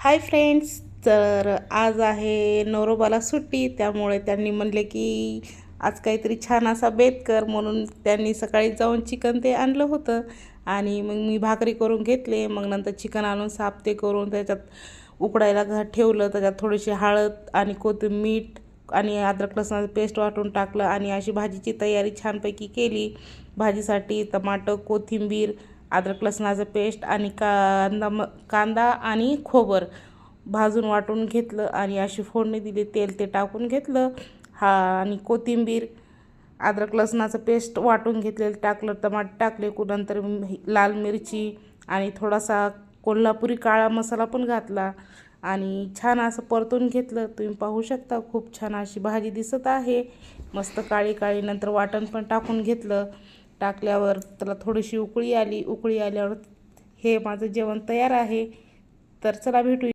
Hi friends. तर आज आहे नवरोबाला सुट्टी, त्यामुळे त्यांनी म्हणले की आज काहीतरी छान असा बेत कर, म्हणून त्यांनी सकाळी जाऊन चिकन ते आणलं होतं. आणि मग मी भाकरी करून घेतले. मग नंतर चिकन आणून साफ ते करून त्याच्यात उकडायला ठेवलं. त्याच्यात थोडीशी हळद आणि कोथिंबीर, मीठ आणि अद्रक लसणाचं पेस्ट वाटून टाकलं आणि अशी भाजीची तयारी छानपैकी केली. भाजीसाठी टमाटर, कोथिंबीर, अद्रक लसणाचं पेस्ट आणि कांदा आणि खोबर भाजून वाटून घेतलं आणि अशी फोडणी दिली. तेल ते टाकून घेतलं. आणि कोथिंबीर, अद्रक लसणाचं पेस्ट वाटून घेतलेलं टाकलं. टमाटर टाकले. नंतर लाल मिरची आणि थोडासा कोल्हापुरी काळा मसाला पण घातला आणि छान असं परतून घेतलं. तुम्ही पाहू शकता, खूप छान अशी भाजी दिसत आहे, मस्त काळी काळी. नंतर वाटण पण टाकून घेतलं. टाकल्यावर त्याला थोडीशी उकळी आली. उकळी आल्यावर हे माझं जेवण तयार आहे. तर चला भेटू.